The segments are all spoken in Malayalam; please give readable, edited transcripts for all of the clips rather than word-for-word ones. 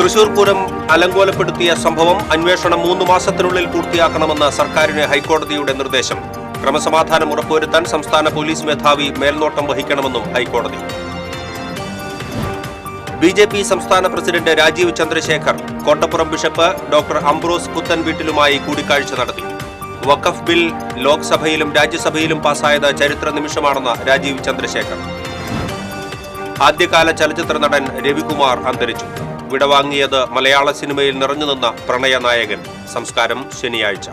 തൃശൂർ പൂരം അലങ്കോലപ്പെടുത്തിയ സംഭവം അന്വേഷണം 3 മാസത്തിനുള്ളിൽ പൂർത്തിയാക്കണമെന്ന് സർക്കാരിന് ഹൈക്കോടതിയുടെ നിർദ്ദേശം. ക്രമസമാധാനം ഉറപ്പുവരുത്താൻ സംസ്ഥാന പോലീസ് മേധാവി മേൽനോട്ടം വഹിക്കണമെന്നും ഹൈക്കോടതി. ബിജെപി സംസ്ഥാന president Rajeev Chandrasekhar Kottappuram bishop doctor Ambrose പുത്തൻവീട്ടിലുമായി കൂടിക്കാഴ്ച നടത്തി. വഖഫ് ബിൽ ലോക്സഭയിലും രാജ്യസഭയിലും പാസായത് ചരിത്ര നിമിഷമാണെന്ന് രാജീവ് ചന്ദ്രശേഖർ. ആദ്യകാല ചലച്ചിത്ര നടൻ രവികുമാർ അന്തരിച്ചു. വിടവാങ്ങിയത് മലയാള സിനിമയിൽ നിറഞ്ഞുനിന്ന പ്രണയനായകൻ. സംസ്കാരം ശനിയാഴ്ച.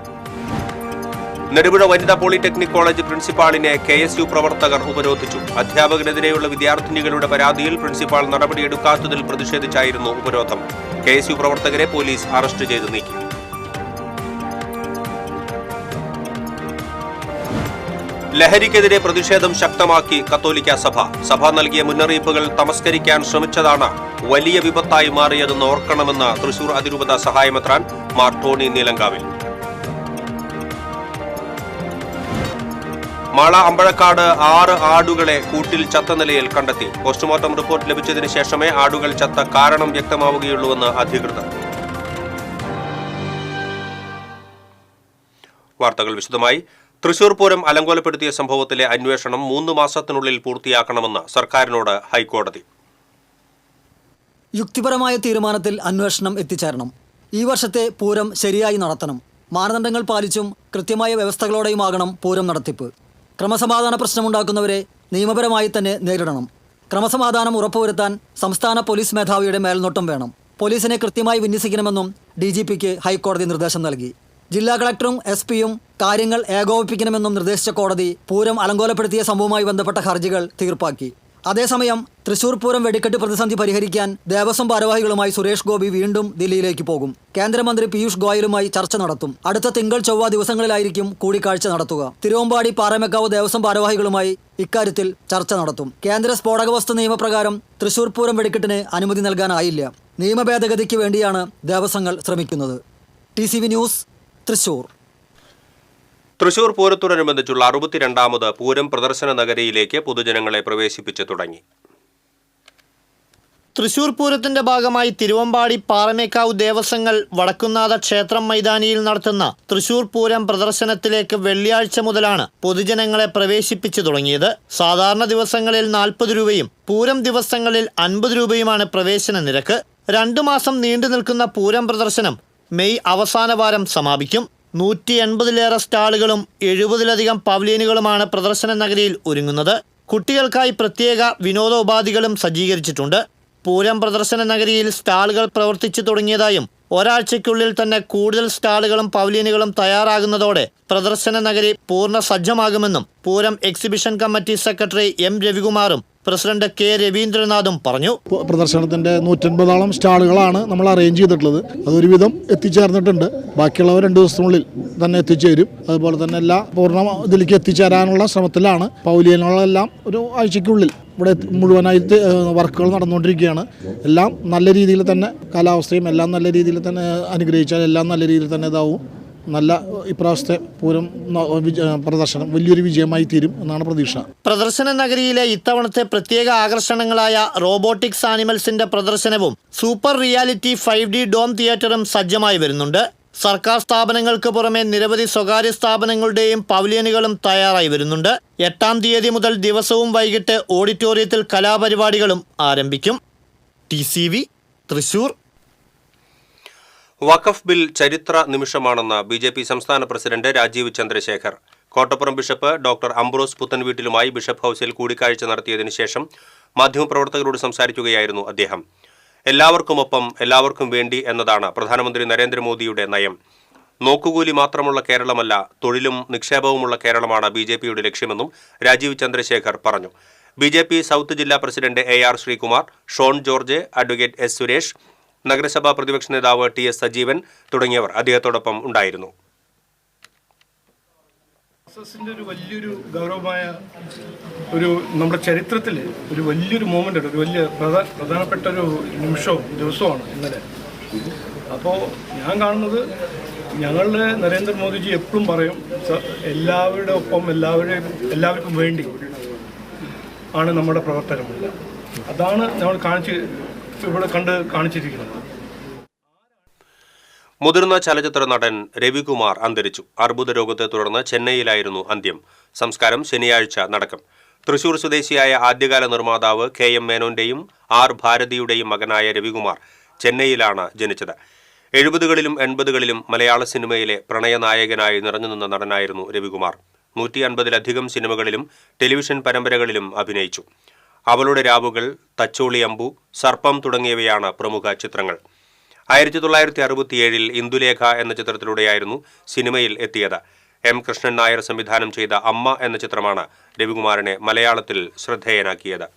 നെടുപുഴ വനിതാ പോളിടെക്നിക് കോളേജ് പ്രിൻസിപ്പാളിനെ KSU പ്രവർത്തകർ ഉപരോധിച്ചു. അധ്യാപകനെതിരെയുള്ള വിദ്യാർത്ഥിനികളുടെ പരാതിയിൽ പ്രിൻസിപ്പാൾ നടപടിയെടുക്കാത്തതിൽ പ്രതിഷേധിച്ചായിരുന്നു ഉപരോധം. KSU പ്രവർത്തകരെ പോലീസ് അറസ്റ്റ് ചെയ്ത് നീക്കി. ലഹരിക്കെതിരെ പ്രതിഷേധം ശക്തമാക്കി കത്തോലിക്ക സഭ. സഭ നൽകിയ മുന്നറിയിപ്പുകൾ തമസ്കരിക്കാൻ ശ്രമിച്ചതാണ് വലിയ വിപത്തായി മാറിയതെന്ന് ഓർക്കണമെന്ന് തൃശൂർ അതിരൂപത സഹായമെത്രാൻ മാർ ടോണി നീലങ്കാവിൽ. മാള അമ്പഴക്കാട് 6 ആടുകളെ കൂട്ടിൽ ചത്ത നിലയിൽ കണ്ടെത്തി. പോസ്റ്റ്മോർട്ടം റിപ്പോർട്ട് ലഭിച്ചതിന് ശേഷമേ ആടുകൾ ചത്ത കാരണം വ്യക്തമാവുകയുള്ളൂവെന്ന് അധികൃതർ. വാർത്തകൾ വിശദമായി. തൃശൂർ പൂരം അലങ്കോലപ്പെടുത്തിയ സംഭവത്തിലെ അന്വേഷണം 3 മാസത്തിനുള്ളിൽ പൂർത്തിയാക്കണമെന്ന് സർക്കാരിനോട് ഹൈക്കോടതി. യുക്തിപരമായ തീരുമാനത്തിൽ അന്വേഷണം എത്തിച്ചേരണം. ഈ വർഷത്തെ പൂരം ശരിയായി നടത്തണം. മാനദണ്ഡങ്ങൾ പാലിച്ചും കൃത്യമായ വ്യവസ്ഥകളോടെയുമാകണം പൂരം നടത്തിപ്പ്. ക്രമസമാധാന പ്രശ്നമുണ്ടാക്കുന്നവരെ നിയമപരമായി തന്നെ നേരിടണം. ക്രമസമാധാനം ഉറപ്പുവരുത്താൻ സംസ്ഥാന പോലീസ് മേധാവിയുടെ മേൽനോട്ടം വേണം. പോലീസിനെ കൃത്യമായി വിന്യസിക്കണമെന്നും DGPക്ക് ഹൈക്കോടതി നിർദ്ദേശം നൽകി. ജില്ലാ കളക്ടറും SP-യും കാര്യങ്ങൾ ഏകോപിപ്പിക്കണമെന്നും നിർദ്ദേശിച്ച കോടതി പൂരം അലങ്കോലപ്പെടുത്തിയ സംഭവവുമായി ബന്ധപ്പെട്ട ഹർജികൾ തീർപ്പാക്കി. അതേസമയം തൃശൂർ പൂരം വെടിക്കെട്ട് പ്രതിസന്ധി പരിഹരിക്കാൻ ദേവസ്വം ഭാരവാഹികളുമായി സുരേഷ് ഗോപി വീണ്ടും ദില്ലിയിലേക്ക് പോകും. കേന്ദ്രമന്ത്രി പീയൂഷ് ഗോയലുമായി ചർച്ച നടത്തും. അടുത്ത തിങ്കൾ ചൊവ്വ ദിവസങ്ങളിലായിരിക്കും കൂടിക്കാഴ്ച നടത്തുക. തിരുവമ്പാടി പാറമേക്കാവ് ദേവസ്വം ഭാരവാഹികളുമായി ഇക്കാര്യത്തിൽ ചർച്ച നടത്തും. കേന്ദ്ര സ്ഫോടക വസ്തു നിയമപ്രകാരം തൃശൂർ പൂരം വെടിക്കെട്ടിന് അനുമതി നൽകാനായില്ല. നിയമ ഭേദഗതിക്ക് വേണ്ടിയാണ് ദേവസ്വങ്ങൾ ശ്രമിക്കുന്നത്. TCV news, Thrissur. തൃശൂർ പൂരത്തോടനുബന്ധിച്ചുള്ള 62ാമത് പൂരം പ്രദർശന നഗരിയിലേക്ക് പൊതുജനങ്ങളെ പ്രവേശിപ്പിച്ചു തുടങ്ങി. തൃശൂർ പൂരത്തിന്റെ ഭാഗമായി തിരുവമ്പാടി പാറമേക്കാവ് ദേവസ്വങ്ങൾ വടക്കുന്നാഥ ക്ഷേത്രം മൈതാനിയിൽ നടത്തുന്ന തൃശൂർ പൂരം പ്രദർശനത്തിലേക്ക് വെള്ളിയാഴ്ച മുതലാണ് പൊതുജനങ്ങളെ പ്രവേശിപ്പിച്ചു തുടങ്ങിയത്. സാധാരണ ദിവസങ്ങളിൽ 40 രൂപയും പൂരം ദിവസങ്ങളിൽ 50 രൂപയുമാണ് പ്രവേശന നിരക്ക്. 2 മാസം നീണ്ടു നിൽക്കുന്ന പൂരം പ്രദർശനം മെയ് അവസാന വാരം സമാപിക്കും. 180-ലേറെ സ്റ്റാളുകളും 70-ലധികം പവലിയനുകളുമാണ് പ്രദർശന നഗരിയിൽ ഒരുങ്ങുന്നത്. കുട്ടികൾക്കായി പ്രത്യേക വിനോദോപാധികളും സജ്ജീകരിച്ചിട്ടുണ്ട്. പൂരം പ്രദർശന നഗരിയിൽ സ്റ്റാളുകൾ പ്രവർത്തിച്ചു തുടങ്ങിയതായും ഒരാഴ്ചയ്ക്കുള്ളിൽ തന്നെ കൂടുതൽ സ്റ്റാളുകളും പവലിയനുകളും തയ്യാറാകുന്നതോടെ പ്രദർശന നഗരി പൂർണ്ണ സജ്ജമാകുമെന്നും പൂരം എക്സിബിഷൻ കമ്മിറ്റി സെക്രട്ടറി M രവികുമാറും പ്രസിഡന്റ് K രവീന്ദ്രനാഥും പറഞ്ഞു. പ്രദർശനത്തിന്റെ 150ഓളം സ്റ്റാളുകളാണ് നമ്മൾ അറേഞ്ച് ചെയ്തിട്ടുള്ളത്. അതൊരുവിധം എത്തിച്ചേർന്നിട്ടുണ്ട്. ബാക്കിയുള്ളവർ 2 ദിവസത്തിനുള്ളിൽ തന്നെ എത്തിച്ചേരും. അതുപോലെ തന്നെ എല്ലാ പൂർണ്ണ ഇതിലേക്ക് എത്തിച്ചേരാനുള്ള ശ്രമത്തിലാണ്. പൗലിയനുകളെല്ലാം ഒരു ആഴ്ചയ്ക്കുള്ളിൽ ഇവിടെ മുഴുവനായി വർക്കുകൾ നടന്നുകൊണ്ടിരിക്കുകയാണ്. എല്ലാം നല്ല രീതിയിൽ തന്നെ കാലാവസ്ഥയും എല്ലാം നല്ല രീതിയിൽ തന്നെ അനുഗ്രഹിച്ചാൽ എല്ലാം നല്ല രീതിയിൽ തന്നെ ഇതാവും. നല്ല ഇപ്രാവശ്യത്തെ പൂരം പ്രദർശനം വലിയൊരു വിജയമായി തീരും എന്നാണ് പ്രതീക്ഷ. പ്രദർശന നഗരിയിലെ ഇത്തവണത്തെ പ്രത്യേക ആകർഷണങ്ങളായ റോബോട്ടിക്സ് ആനിമൽസിന്റെ പ്രദർശനവും സൂപ്പർ റിയാലിറ്റി 5D ഡോം തിയേറ്ററും സജ്ജമായി വരുന്നുണ്ട്. സർക്കാർ സ്ഥാപനങ്ങൾക്ക് പുറമെ നിരവധി സ്വകാര്യ സ്ഥാപനങ്ങളുടെയും പവലിയനുകളും തയ്യാറായി വരുന്നുണ്ട്. 8-ാം തീയതി മുതൽ ദിവസവും വൈകിട്ട് ഓഡിറ്റോറിയത്തിൽ കലാപരിപാടികളും ആരംഭിക്കും. TCV, തൃശൂർ. വഖഫ് ബിൽ ചരിത്ര നിമിഷമാണെന്ന് BJP സംസ്ഥാന president Rajeev Chandrasekhar. Kottappuram bishop doctor Ambrose പുത്തൻവീട്ടിലുമായി ബിഷപ്പ് ഹൌസിൽ കൂടിക്കാഴ്ച നടത്തിയതിനു ശേഷം മാധ്യമപ്രവർത്തകരോട് സംസാരിക്കുകയായിരുന്നു അദ്ദേഹം. എല്ലാവർക്കുമൊപ്പം എല്ലാവർക്കും വേണ്ടി എന്നതാണ് പ്രധാനമന്ത്രി നരേന്ദ്രമോദിയുടെ നയം. നോക്കുകൂലി മാത്രമുള്ള കേരളമല്ല, തൊഴിലും നിക്ഷേപവുമുള്ള കേരളമാണ് BJPയുടെ ലക്ഷ്യമെന്നും രാജീവ് ചന്ദ്രശേഖർ പറഞ്ഞു. BJP സൗത്ത് ജില്ലാ president AR Sreekumar, Shone George, advocate S Suresh, നഗരസഭാ പ്രതിപക്ഷ നേതാവ് TS സജീവൻ തുടങ്ങിയവർ അദ്ദേഹത്തോടൊപ്പം ഉണ്ടായിരുന്നു. ഒരു വലിയൊരു ഗൗരവമായ നമ്മുടെ ചരിത്രത്തിൽ ഒരു വലിയൊരു മൂമെൻ്റ് ഉണ്ട്. ഒരു വലിയ പ്രധാനപ്പെട്ട ഒരു ദിവസമാണ് ഇന്നലെ. അപ്പോൾ ഞാൻ കാണുന്നത് ഞങ്ങളുടെ നരേന്ദ്രമോദിജി എപ്പോഴും പറയും എല്ലാവരുടെ ഒപ്പം എല്ലാവർക്കും വേണ്ടി ആണ് നമ്മുടെ പ്രവർത്തനം. അതാണ് നമ്മൾ ഇവിടെ കാണിച്ചിരിക്കുന്നത്. മുതിർന്ന ചലച്ചിത്ര നടൻ രവികുമാർ അന്തരിച്ചു. അർബുദ രോഗത്തെ തുടർന്ന് ചെന്നൈയിലായിരുന്നു അന്ത്യം. സംസ്കാരം ശനിയാഴ്ച നടക്കും. തൃശൂർ സ്വദേശിയായ ആദ്യകാല നിർമ്മാതാവ് KM മേനോന്റെയും R ഭാരതിയുടെയും മകനായ രവികുമാർ ചെന്നൈയിലാണ് ജനിച്ചത്. 70കളിലും 80കളിലും മലയാള സിനിമയിലെ പ്രണയനായകനായി നിറഞ്ഞുനിന്ന നടനായിരുന്നു രവികുമാർ. 150-ലധികം സിനിമകളിലും ടെലിവിഷൻ പരമ്പരകളിലും അഭിനയിച്ചു. അവളുടെ രാവുകൾ, തച്ചോളി അമ്പു, സർപ്പം തുടങ്ങിയവയാണ് പ്രമുഖ ചിത്രങ്ങൾ. 1967 ഇന്ദുലേഖ എന്ന ചിത്രത്തിലൂടെയായിരുന്നു സിനിമയിൽ എത്തിയത്. M കൃഷ്ണൻ നായർ സംവിധാനം ചെയ്ത അമ്മ എന്ന ചിത്രമാണ് രവികുമാറിനെ മലയാളത്തിൽ ശ്രദ്ധേയനാക്കിയത്.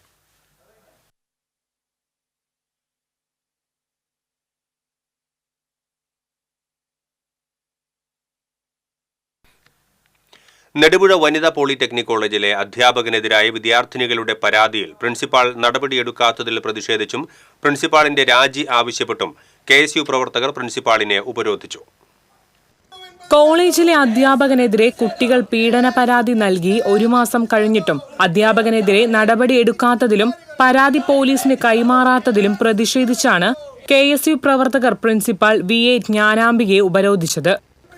നെടുപുഴ വനിതാ പോളിടെക്നിക് കോളേജിലെ അധ്യാപകനെതിരായ വിദ്യാർത്ഥിനികളുടെ പരാതിയിൽ പ്രിൻസിപ്പാൾ നടപടിയെടുക്കാത്തതിൽ പ്രതിഷേധിച്ചും പ്രിൻസിപ്പാളിന്റെ രാജി ആവശ്യപ്പെട്ടും KSU പ്രവർത്തകർ പ്രിൻസിപ്പാളിനെ ഉപരോധിച്ചു. കോളേജിലെ അധ്യാപകനെതിരെ കുട്ടികൾ പീഡന പരാതി നൽകി 1 മാസം കഴിഞ്ഞിട്ടും അധ്യാപകനെതിരെ നടപടിയെടുക്കാത്തതിലും പരാതി പോലീസിന് കൈമാറാത്തതിലും പ്രതിഷേധിച്ചാണ് KSU പ്രവർത്തകർ പ്രിൻസിപ്പാൾ VA ജ്ഞാനാംബികയെ ഉപരോധിച്ചത്.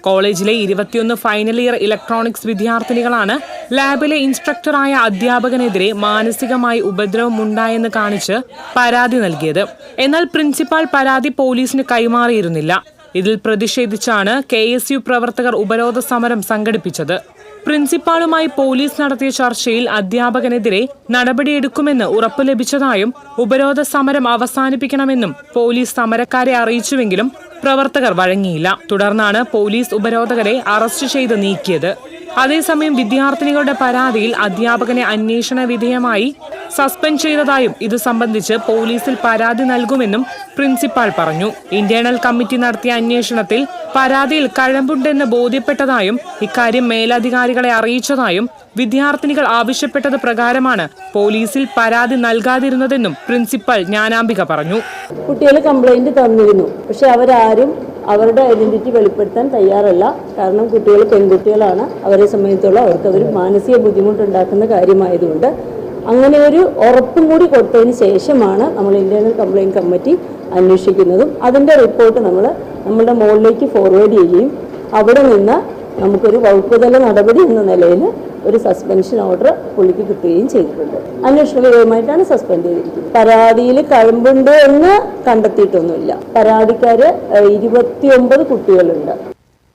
കോളേജിലെ 21 ഫൈനൽ ഇയർ ഇലക്ട്രോണിക്സ് വിദ്യാർത്ഥിനികളാണ് ലാബിലെ ഇൻസ്ട്രക്ടറായ അധ്യാപകനെതിരെ മാനസികമായി ഉപദ്രവമുണ്ടായെന്ന് കാണിച്ച് പരാതി നൽകിയത്. എന്നാൽ പ്രിൻസിപ്പാൾ പരാതി പോലീസിന് കൈമാറിയിരുന്നില്ല. ഇതിൽ പ്രതിഷേധിച്ചാണ് KSU പ്രവർത്തകർ ഉപരോധ സമരം സംഘടിപ്പിച്ചത്. പ്രിൻസിപ്പാളുമായി പോലീസ് നടത്തിയ ചർച്ചയിൽ അധ്യാപകനെതിരെ നടപടിയെടുക്കുമെന്ന് ഉറപ്പ് ലഭിച്ചതായും ഉപരോധ സമരം അവസാനിപ്പിക്കണമെന്നും പോലീസ് സമരക്കാരെ അറിയിച്ചുവെങ്കിലും പ്രവർത്തകർ വഴങ്ങിയില്ല. തുടർന്നാണ് പോലീസ് ഉപരോധകരെ അറസ്റ്റ് ചെയ്ത് നീക്കിയത്. അതേസമയം വിദ്യാർത്ഥിനികളുടെ പരാതിയിൽ അധ്യാപകനെ അന്വേഷണ വിധേയമായി സസ്പെൻഡ് ചെയ്തതായും ഇതു സംബന്ധിച്ച് പോലീസിൽ പരാതി നൽകുമെന്നും പ്രിൻസിപ്പാൾ പറഞ്ഞു. ഇന്റേണൽ കമ്മിറ്റി നടത്തിയ അന്വേഷണത്തിൽ പരാതിയിൽ കഴമ്പുണ്ടെന്ന് ബോധ്യപ്പെട്ടതായും ഇക്കാര്യം മേലധികാരികളെ അറിയിച്ചതായും വിദ്യാർത്ഥിനികൾ ആവശ്യപ്പെട്ടത് പ്രകാരമാണ് പോലീസിൽ പരാതി നൽകാതിരുന്നതെന്നും പ്രിൻസിപ്പൽ ജ്ഞാനാംബിക പറഞ്ഞു. കുട്ടികൾ കംപ്ലൈന്റ് തന്നിരുന്നു, പക്ഷെ അവരാരും അവരുടെ ഐഡന്റിറ്റി വെളിപ്പെടുത്താൻ തയ്യാറല്ല. കാരണം കുട്ടികൾ പെൺകുട്ടികളാണ്. അവരെ സംബന്ധിച്ചുള്ള അവർക്കതൊരു മാനസിക ബുദ്ധിമുട്ടുണ്ടാക്കുന്ന കാര്യമായതുകൊണ്ട് അങ്ങനെ ഒരു ഉറപ്പും കൂടി കൊടുത്തതിന് ശേഷമാണ് നമ്മൾ ഇന്റേണൽ കംപ്ലൈൻറ്റ് കമ്മിറ്റി അന്വേഷിക്കുന്നതും അതിൻ്റെ റിപ്പോർട്ട് നമ്മളുടെ മുകളിലേക്ക് ഫോർവേഡ് ചെയ്യുകയും അവിടെ നിന്ന് നമുക്കൊരു വകുപ്പുതല നടപടി എന്ന നിലയിൽ ഒരു സസ്പെൻഷൻ ഓർഡർ പുള്ളിക്ക് കിട്ടുകയും ചെയ്തിട്ടുണ്ട്. അന്വേഷണ വിധേയമായിട്ടാണ് സസ്പെൻഡ് ചെയ്തിരിക്കുന്നത്. പരാതിയിൽ കഴമ്പുണ്ട് എന്ന് കണ്ടെത്തിയിട്ടൊന്നുമില്ല. പരാതിക്കാര് 29 കുട്ടികളുണ്ട്.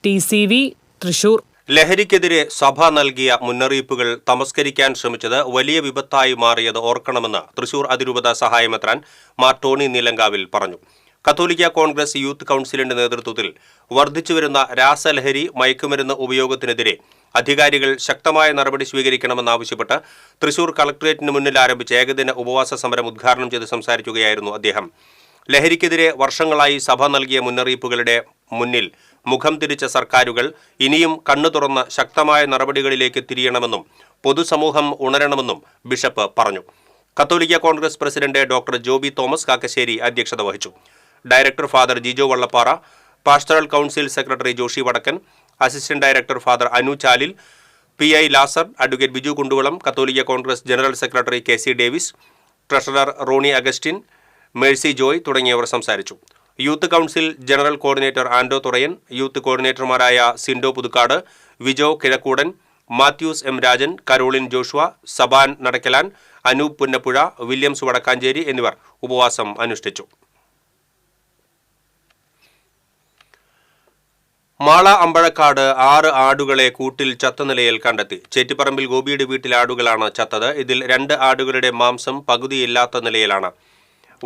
TCV തൃശൂർ. ലഹരിക്കെതിരെ സഭ നൽകിയ മുന്നറിയിപ്പുകൾ തമസ്കരിക്കാൻ ശ്രമിച്ചത് വലിയ വിപത്തായി മാറിയത് ഓർക്കണമെന്ന് തൃശൂർ അതിരൂപത സഹായമെത്രാൻ മാർ ടോണി നീലങ്കാവിൽ പറഞ്ഞു. കത്തോലിക്ക കോൺഗ്രസ് യൂത്ത് കൗൺസിലിന്റെ നേതൃത്വത്തിൽ വർദ്ധിച്ചുവരുന്ന രാസലഹരി മയക്കുമരുന്ന് ഉപയോഗത്തിനെതിരെ അധികാരികൾ ശക്തമായ നടപടി സ്വീകരിക്കണമെന്നാവശ്യപ്പെട്ട് തൃശൂർ കളക്ടറേറ്റിന് മുന്നിൽ ആരംഭിച്ച ഏകദിന ഉപവാസ സമരം ഉദ്ഘാടനം ചെയ്ത് സംസാരിക്കുകയായിരുന്നു അദ്ദേഹം. ലഹരിക്കെതിരെ വർഷങ്ങളായി സഭ നൽകിയ മുന്നറിയിപ്പുകളുടെ മുന്നിൽ മുഖം തിരിച്ച സർക്കാരുകൾ ഇനിയും കണ്ണു തുറന്ന ശക്തമായ നടപടികളിലേക്ക് തിരിയണമെന്നും പൊതുസമൂഹം ഉണരണമെന്നും ബിഷപ്പ് പറഞ്ഞു. കത്തോലിക്ക Congress president doctor Joby Thomas Kakkassery അധ്യക്ഷത വഹിച്ചു. Director father Jijo Vallappara, pastoral council secretary Joshy Vadakkan, assistant director father Anu Chalil, PI Lazar, advocate Biju Kundukulam, കത്തോലിക്ക Congress general secretary KC Davis, treasurer Rony Augustine, Mercy Joy തുടങ്ങിയവർ സംസാരിച്ചു. Youth council general coordinator Ando Thurayan, youth കോർഡിനേറ്റർമാരായ സിൻഡോ പുതുക്കാട്, വിജോ കിഴക്കൂടൻ, മാത്യൂസ് M രാജൻ, കരോളിൻ ജോഷുവ, സബാൻ നടക്കലാൻ, അനൂപ് പുന്നപ്പുഴ, വില്യംസ് വടക്കാഞ്ചേരി എന്നിവർ ഉപവാസം അനുഷ്ഠിച്ചു. മാള അമ്പഴക്കാട് 6 ആടുകളെ കൂട്ടിൽ ചത്ത നിലയിൽ കണ്ടെത്തി. ചേറ്റിപ്പറമ്പിൽ ഗോപിയുടെ വീട്ടിലെ ആടുകളാണ് ചത്തത്. ഇതിൽ 2 ആടുകളുടെ മാംസം പകുതിയില്ലാത്ത നിലയിലാണ്.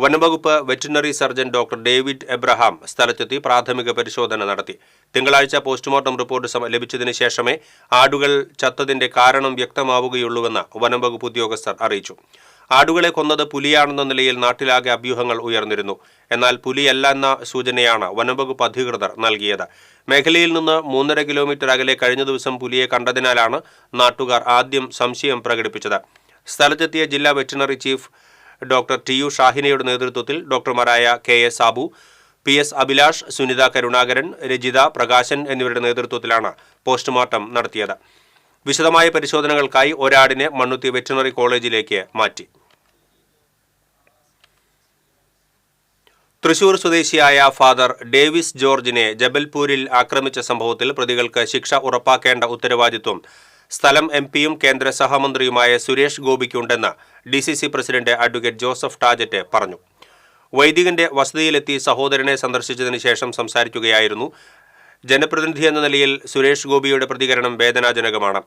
വനംവകുപ്പ് veterinary surgeon doctor David Abraham സ്ഥലത്തെത്തി പ്രാഥമിക പരിശോധന നടത്തി. തിങ്കളാഴ്ച പോസ്റ്റ്മോർട്ടം റിപ്പോർട്ട് ലഭിച്ചതിന് ശേഷമേ ആടുകൾ ചത്തതിന്റെ കാരണം വ്യക്തമാവുകയുള്ളൂവെന്ന് വനംവകുപ്പ് ഉദ്യോഗസ്ഥർ അറിയിച്ചു. ആടുകളെ കൊന്നത് പുലിയാണെന്ന നിലയിൽ നാട്ടിലാകെ അഭ്യൂഹങ്ങൾ ഉയർന്നിരുന്നു. എന്നാൽ പുലിയല്ലെന്ന സൂചനയാണ് വനംവകുപ്പ് അധികൃതർ നൽകിയത്. മേഖലയിൽ നിന്ന് 3.5 കിലോമീറ്റർ അകലെ കഴിഞ്ഞ ദിവസം പുലിയെ കണ്ടതിനാലാണ് നാട്ടുകാർ ആദ്യം സംശയം പ്രകടിപ്പിച്ചത്. സ്ഥലത്തെത്തിയ ജില്ലാ വെറ്റിനറി ചീഫ് ഡോക്ടർ TU ഷാഹിനയുടെ നേതൃത്വത്തിൽ ഡോക്ടർമാരായ KS സാബു, PS അഭിലാഷ്, സുനിത കരുണാകരൻ, രജിത പ്രകാശൻ എന്നിവരുടെ നേതൃത്വത്തിലാണ് പോസ്റ്റ്മോർട്ടം നടത്തിയത്. വിശദമായ പരിശോധനകൾക്കായി ഒരാടിനെ മണ്ണുത്തി വെറ്റിനറി കോളേജിലേക്ക് മാറ്റി. തൃശൂർ സ്വദേശിയായ ഫാദർ ഡേവിസ് ജോർജിനെ ജബൽപൂരിൽ ആക്രമിച്ച സംഭവത്തിൽ പ്രതികൾക്ക് ശിക്ഷ ഉറപ്പാക്കേണ്ട ഉത്തരവാദിത്വം സ്ഥലം എംപിയും കേന്ദ്ര സഹമന്ത്രിയുമായ സുരേഷ് ഗോപിക്കുണ്ടെന്ന് DCC president advocate Joseph Tajet പറഞ്ഞു. വൈദികന്റെ വസതിയിലെത്തി സഹോദരനെ സന്ദർശിച്ചതിന് ശേഷം സംസാരിക്കുകയായിരുന്നു. ജനപ്രതിനിധി എന്ന നിലയിൽ സുരേഷ് ഗോപിയുടെ പ്രതികരണം വേദനാജനകമാണ്.